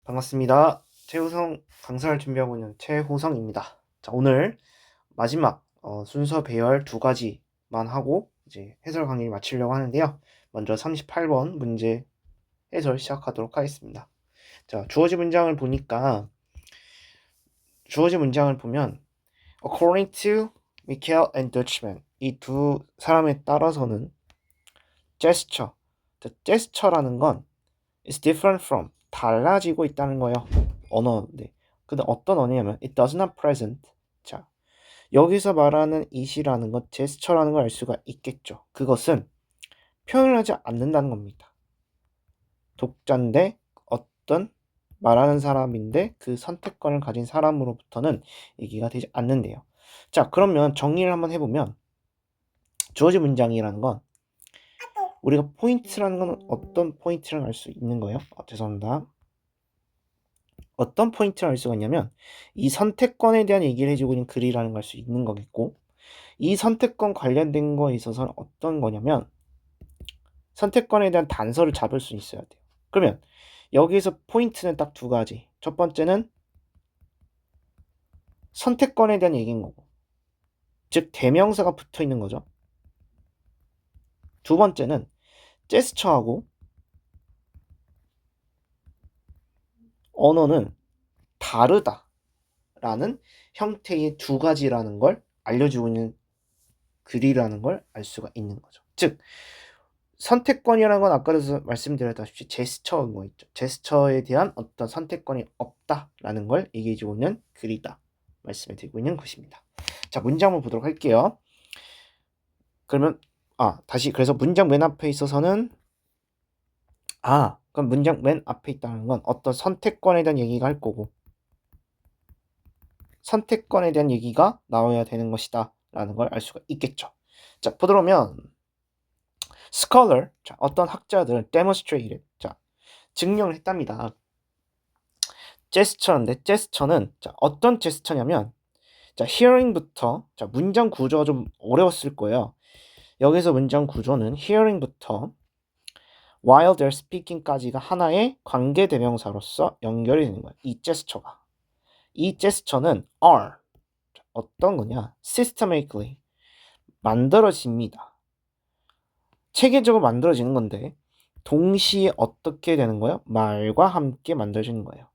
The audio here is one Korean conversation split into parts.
반갑습니다. 최호성 강사를 준비하고 있는 최호성입니다. 자, 오늘 마지막 순서 배열 두 가지만 하고 이제 해설 강의를 마치려고 하는데요. 먼저 38번 문제 해설 시작하도록 하겠습니다. 자, 주어진 문장을 보니까 주어진 문장을 보면 according to Michael and Dutchman 이 두 사람에 따라서는 gesture, gesture라는 건 is different from 달라지고 있다는 거예요. 언어인데. 근데 어떤 언어냐면 it does not present. 자, 여기서 말하는 it이라는 것, 제스처라는 걸 알 수가 있겠죠. 그것은 표현을 하지 않는다는 겁니다. 독자인데 어떤 말하는 사람인데 그 선택권을 가진 사람으로부터는 얘기가 되지 않는데요. 자, 그러면 정리를 한번 해보면 주어진 문장이라는 건 우리가 포인트라는 건 어떤 포인트를 알 수 있는 거예요? 죄송합니다. 어떤 포인트를 알 수가 있냐면 이 선택권에 대한 얘기를 해주고 있는 글이라는 걸 알 수 있는 거겠고, 이 선택권 관련된 거에 있어서는 어떤 거냐면 선택권에 대한 단서를 잡을 수 있어야 돼요. 그러면 여기에서 포인트는 딱 두 가지. 첫 번째는 선택권에 대한 얘기인 거고, 즉 대명사가 붙어 있는 거죠. 두 번째는 제스처하고 언어는 다르다라는 형태의 두 가지라는 걸 알려주고 있는 글이라는 걸 알 수가 있는 거죠. 즉 선택권이라는 건 아까도 말씀드렸다시피 제스처인 거 있죠. 제스처에 대한 어떤 선택권이 없다라는 걸 얘기해주고 있는 글이다 말씀을 드리고 있는 것입니다. 자, 문장 한번 보도록 할게요. 그러면 다시 그래서 문장 맨 앞에 있어서는 그럼 문장 맨 앞에 있다는 건 어떤 선택권에 대한 얘기가 할 거고 선택권에 대한 얘기가 나와야 되는 것이다 라는 걸 알 수가 있겠죠. 자, 보도록 scholar, 자, 어떤 학자들은 demonstrated, 자, 증명을 했답니다. 제스처인데 제스처는 어떤 제스처냐면 hearing부터 문장 구조가 좀 어려웠을 거예요. 여기서 문장 구조는 hearing부터 while they're speaking까지가 하나의 관계 대명사로서 연결이 되는 거예요. 이 제스처가. 이 제스처는 are 어떤 거냐? systematically 만들어집니다. 체계적으로 만들어지는 건데 동시에 어떻게 되는 거예요? 말과 함께 만들어지는 거예요.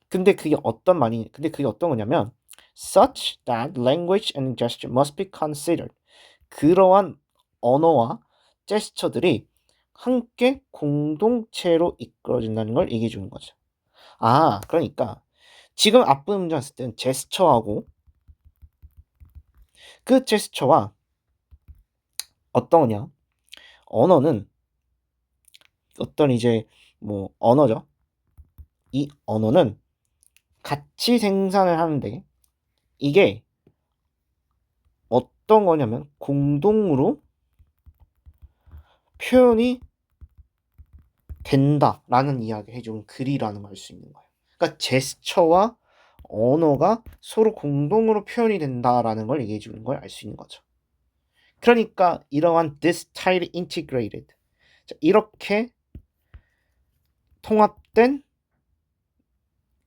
근데 그게 어떤 거냐면 such that language and gesture must be considered. 그러한 언어와 제스처들이 함께 공동체로 이끌어진다는 걸 얘기해 주는 거죠. 그러니까 지금 앞부분 문장 했을 때는 제스처하고 그 제스처와 어떤 거냐? 언어는 어떤 언어죠. 이 언어는 같이 생산을 하는데 이게 어떤 거냐면 공동으로 표현이 된다라는 이야기를 해준 글이라는 걸 알 수 있는 거예요. 그러니까 제스처와 언어가 서로 공동으로 표현이 된다라는 걸 얘기해 주는 걸 알 수 있는 거죠. 그러니까 이러한 this tightly integrated, 이렇게 통합된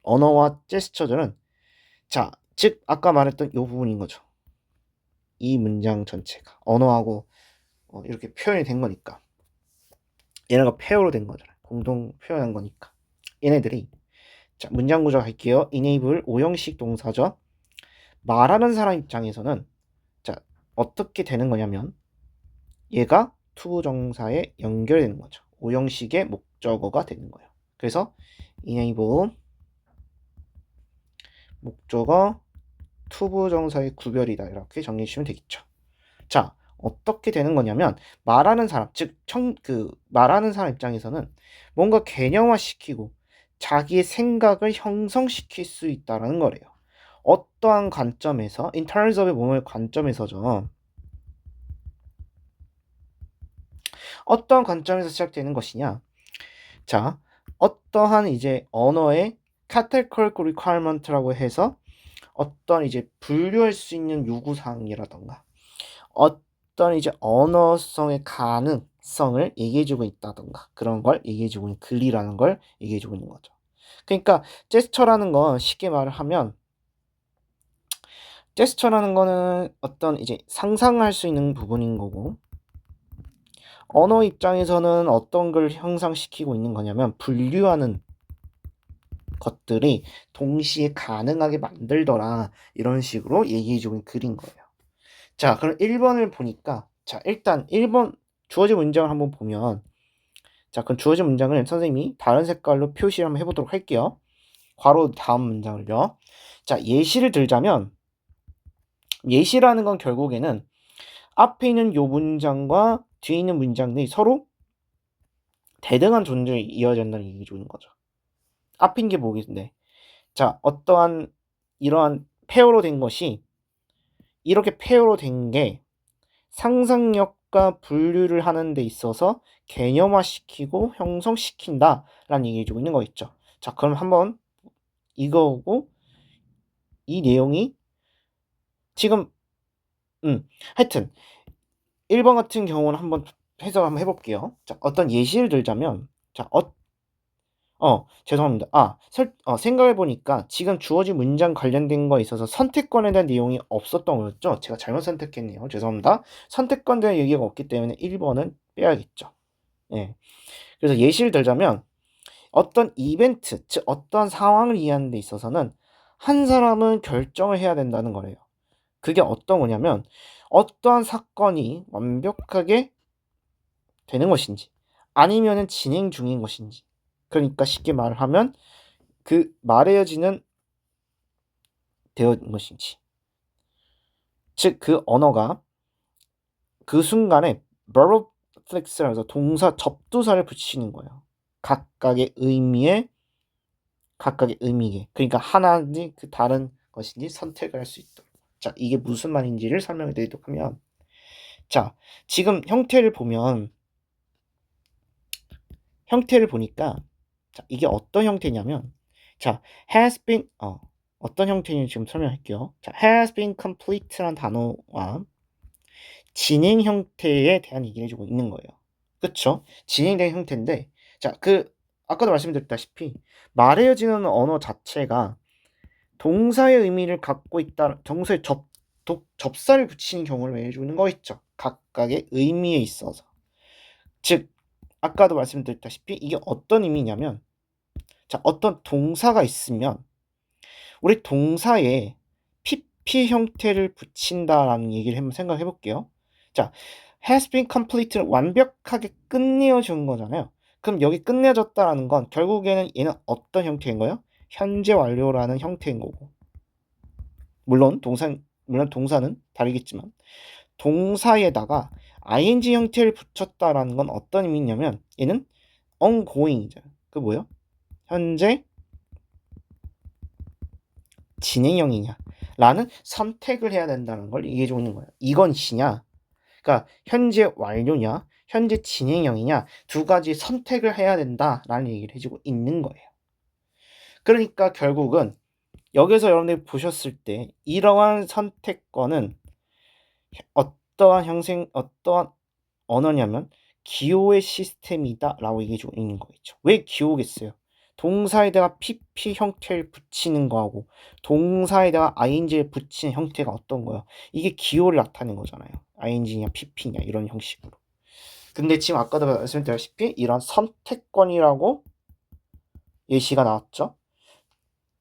언어와 제스처들은 즉 아까 말했던 이 부분인 거죠. 이 문장 전체가 언어하고 이렇게 표현이 된 거니까 얘네가 페어로 된 거잖아요. 공동 표현한 거니까 얘네들이 문장 구조 갈게요. enable 5형식 동사죠. 말하는 사람 입장에서는 어떻게 되는 거냐면 얘가 투부정사에 연결되는 거죠. 5형식의 목적어가 되는 거예요. 그래서 enable 목적어 투부정사의 구별이다 이렇게 정리해 주시면 되겠죠. 어떻게 되는 거냐면 말하는 사람 말하는 사람 입장에서는 뭔가 개념화시키고 자기의 생각을 형성시킬 수 있다라는 거래요. 어떠한 관점에서 in terms of의 몸의 관점에서죠. 어떠한 관점에서 시작되는 것이냐? 어떠한 언어의 categorical requirement라고 해서 어떤 분류할 수 있는 요구사항이라던가 어떤 언어성의 가능성을 얘기해주고 있다던가 그런 걸 얘기해주고 있는 글이라는 걸 얘기해주고 있는 거죠. 그러니까 제스처라는 건 쉽게 말을 하면 제스처라는 거는 어떤 이제 상상할 수 있는 부분인 거고 언어 입장에서는 어떤 걸 형상시키고 있는 거냐면 분류하는 것들이 동시에 가능하게 만들더라 이런 식으로 얘기해주고 있는 글인 거예요. 자, 그럼 1번을 보니까 자 일단 1번 주어진 문장을 한번 보면 자 그럼 주어진 문장을 선생님이 다른 색깔로 표시를 한번 해보도록 할게요. 괄호 다음 문장을요. 자 예시를 들자면 예시라는 건 결국에는 앞에 있는 요 문장과 뒤에 있는 문장들이 서로 대등한 존재로 이어진다는 얘기 주는 거죠. 앞인 게 뭐겠는데 자 어떠한 이러한 페어로 된 것이 이렇게 페어로 된 게 상상력과 분류를 하는 데 있어서 개념화시키고 형성시킨다 라는 얘기 해주고 있는 거 있죠. 자 그럼 한번 이거고 이 내용이 지금 하여튼 1번 같은 경우는 한번 해석을 한번 해볼게요. 자 어떤 예시를 들자면 자 죄송합니다. 생각해보니까 지금 주어진 문장 관련된 거에 있어서 선택권에 대한 내용이 없었던 거였죠. 제가 잘못 선택했네요. 죄송합니다. 선택권에 대한 얘기가 없기 때문에 1번은 빼야겠죠. 예. 그래서 예시를 들자면 어떤 이벤트, 즉 어떤 상황을 이해하는 데 있어서는 한 사람은 결정을 해야 된다는 거래요. 그게 어떤 거냐면 어떠한 사건이 완벽하게 되는 것인지 아니면은 진행 중인 것인지 그러니까 쉽게 말을 하면 그 말해지는 되어진 것인지 즉 그 언어가 그 순간에 verb flex라고 해서 동사 접두사를 붙이는 거예요. 각각의 의미에 그러니까 하나인지 그 다른 것인지 선택을 할 수 있도록 자 이게 무슨 말인지를 설명해 드리도록 하면 자 지금 형태를 보니까 자 이게 어떤 형태냐면 자 has been 어떤 형태인지 지금 설명할게요. 자 has been complete라는 단어와 진행 형태에 대한 얘기를 해주고 있는 거예요. 그쵸? 진행된 형태인데 자 아까도 말씀드렸다시피 말해지는 언어 자체가 동사의 의미를 갖고 있다. 동사에 접사를 붙이는 경우를 해주는 거 있죠. 각각의 의미에 있어서 즉 아까도 말씀드렸다시피 이게 어떤 의미냐면 자 어떤 동사가 있으면 우리 동사에 PP 형태를 붙인다라는 얘기를 한번 생각해 볼게요. 자, has been complete는 완벽하게 끝내어준 거잖아요. 그럼 여기 끝내졌다라는 건 결국에는 얘는 어떤 형태인 거예요? 현재 완료라는 형태인 거고. 물론 동사는 다르겠지만 동사에다가 ing 형태를 붙였다라는 건 어떤 의미냐면 얘는 ongoing이죠. 그 뭐예요? 현재 진행형이냐 라는 선택을 해야 된다는 걸 얘기해 주고 있는 거예요. 이건시냐 그러니까 현재 완료냐 현재 진행형이냐 두 가지 선택을 해야 된다라는 얘기를 해주고 있는 거예요. 그러니까 결국은 여기서 여러분들이 보셨을 때 이러한 선택권은 어떠한 언어냐면 기호의 시스템이다 라고 얘기해 주고 있는 거겠죠. 왜 기호겠어요? 동사에다가 pp 형태를 붙이는 거하고 동사에다가 ing를 붙이는 형태가 어떤 거예요? 이게 기호를 나타내는 거잖아요. ing냐 pp냐 이런 형식으로. 근데 지금 아까도 말씀드렸다시피 이런 선택권이라고 예시가 나왔죠.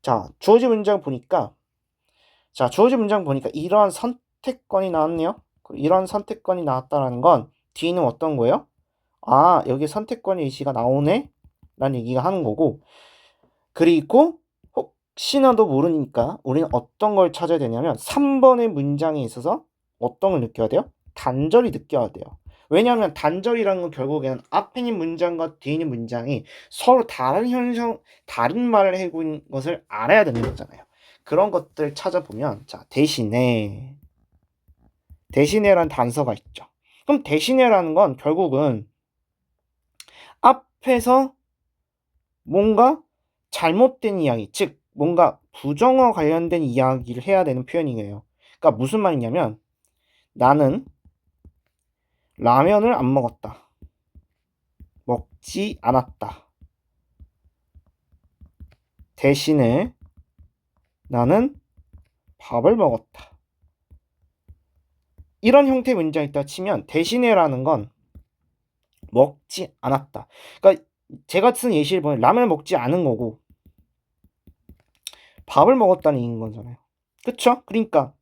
자, 주어진 문장 보니까 이러한 선택권이 나왔네요. 이런 선택권이 나왔다라는 건 뒤는 어떤 거예요? 여기 선택권의 예시가 나오네? 라는 얘기가 하는 거고 그리고 혹시나도 모르니까 우리는 어떤 걸 찾아야 되냐면 3번의 문장에 있어서 어떤 걸 느껴야 돼요? 단절이 느껴야 돼요. 왜냐하면 단절이라는 건 결국에는 앞에 있는 문장과 뒤에 있는 문장이 서로 다른 말을 하고 있는 것을 알아야 되는 거잖아요. 그런 것들 찾아보면 자 대신에라는 단서가 있죠. 그럼 대신에라는 건 결국은 앞에서 뭔가 잘못된 이야기, 즉 뭔가 부정어 관련된 이야기를 해야 되는 표현이에요. 그러니까 무슨 말이냐면 나는 라면을 안 먹었다. 먹지 않았다. 대신에 나는 밥을 먹었다. 이런 형태의 문장이 있다 치면 대신에라는 건 먹지 않았다. 그러니까 제가 쓴 예시를 보면 라면을 먹지 않은 거고 밥을 먹었다는 얘기인 거잖아요. 그쵸? 그러니까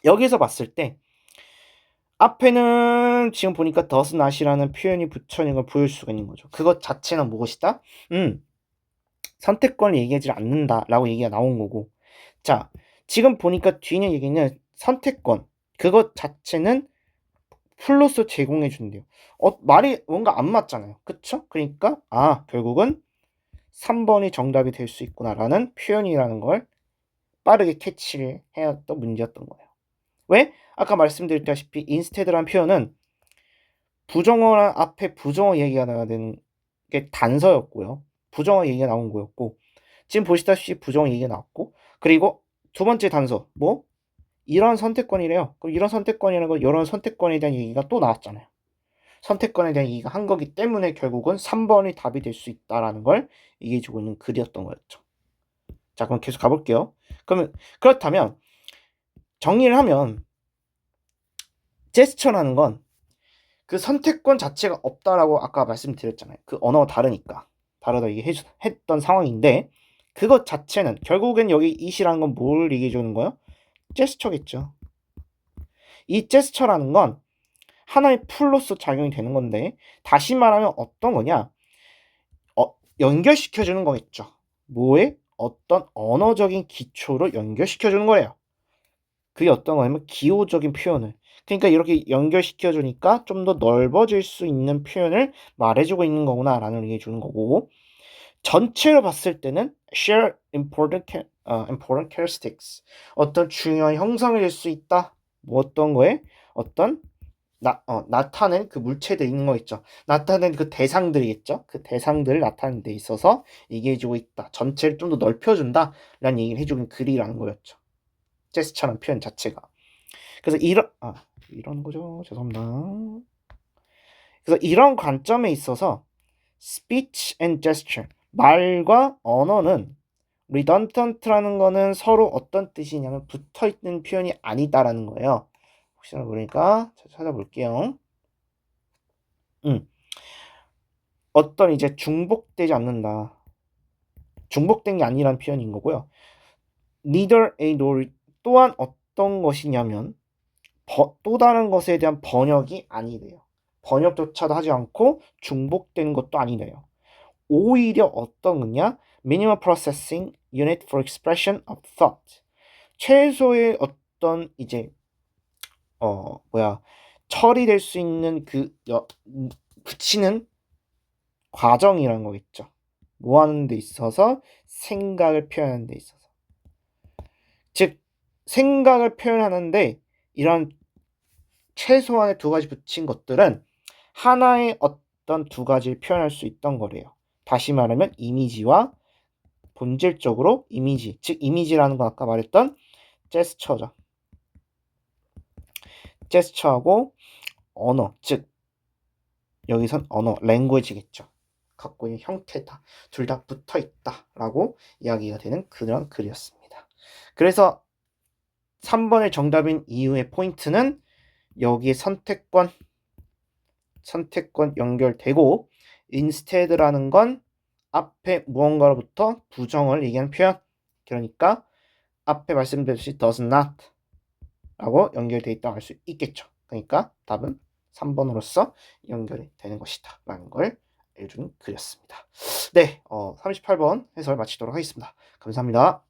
여기서 봤을 때 앞에는 지금 보니까 does not이라는 표현이 붙여 있는 걸 보일 수가 있는 거죠. 그것 자체는 무엇이다? 선택권을 얘기하지 않는다 라고 얘기가 나온 거고, 자 지금 보니까 뒤에 있는 얘기는 선택권 그것 자체는 플러스 제공해 준대요. 말이 뭔가 안 맞잖아요. 그쵸? 그러니까 결국은 3번이 정답이 될 수 있구나 라는 표현이라는 걸 빠르게 캐치를 해왔던 문제였던 거예요. 왜? 아까 말씀드렸다시피 instead라는 표현은 부정어랑 앞에 부정어 얘기가 나야 되는 게 단서였고요. 부정어 얘기가 나온 거였고, 지금 보시다시피 부정어 얘기가 나왔고, 그리고 두 번째 단서 뭐? 이런 선택권이래요. 그럼 이런 선택권이라는 건 이런 선택권에 대한 얘기가 또 나왔잖아요. 선택권에 대한 얘기가 한 거기 때문에 결국은 3번이 답이 될 수 있다라는 걸 얘기해주고 있는 글이었던 거였죠. 자, 그럼 계속 가볼게요. 그렇다면 정리를 하면 제스처라는 건 그 선택권 자체가 없다라고 아까 말씀드렸잖아요. 그 언어가 다르다 얘기했던 상황인데, 그것 자체는 결국엔 여기 it이라는 건 뭘 얘기해 주는 거예요? 제스처겠죠. 이 제스처라는 건 하나의 풀로서 작용이 되는 건데, 다시 말하면 어떤 거냐? 연결시켜주는 거겠죠. 뭐에? 어떤 언어적인 기초로 연결시켜주는 거예요. 그게 어떤 거냐면 기호적인 표현을. 그러니까 이렇게 연결시켜주니까 좀 더 넓어질 수 있는 표현을 말해주고 있는 거구나 라는 얘기해 주는 거고, 전체로 봤을 때는 share important characteristics, 어떤 중요한 형성을 낼 수 있다. 뭐 어떤 거에? 어떤 나타낸 그 물체들 있는 거 있죠. 나타낸 그 대상들이겠죠. 그 대상들을 나타내는 데 있어서 얘기해주고 있다. 전체를 좀 더 넓혀준다 라는 얘기를 해주는 글이라는 거였죠. 제스처라는 표현 자체가. 그래서 이런 거죠. 죄송합니다. 그래서 이런 관점에 있어서 speech and gesture, 말과 언어는 redundant라는 거는 서로 어떤 뜻이냐면 붙어있는 표현이 아니다라는 거예요. 혹시나 모르니까 찾아볼게요. 어떤 이제 중복되지 않는다. 중복된 게 아니라는 표현인 거고요. neither a nor 또한 어떤 것이냐면 또 다른 것에 대한 번역이 아니래요. 번역조차도 하지 않고 중복되는 것도 아니래요. 오히려 어떤 거냐? Minimal Processing Unit for Expression of Thought. 최소의 어떤 이제 처리될 수 있는 붙이는 과정이라는 거겠죠. 뭐 하는 데 있어서? 생각을 표현하는 데 있어서. 즉 생각을 표현하는데 이런 최소한의 두 가지 붙인 것들은 하나의 어떤 두 가지를 표현할 수 있던 거래요. 다시 말하면 이미지와 본질적으로 이미지, 즉 이미지라는 건 아까 말했던 제스처죠. 제스처하고 언어, 즉 여기선 언어, 랭귀지겠죠. 갖고 있는 형태다. 둘 다 붙어 있다라고 이야기가 되는 그런 글이었습니다. 그래서 3번의 정답인 이유의 포인트는 여기에 선택권 연결되고 instead라는 건 앞에 무언가로부터 부정을 얘기하는 표현. 그러니까 앞에 말씀드렸듯이 does not 라고 연결되어 있다고 할 수 있겠죠. 그러니까 답은 3번으로서 연결이 되는 것이다 라는 걸 알려주는 글이었습니다. 네, 38번 해설 마치도록 하겠습니다. 감사합니다.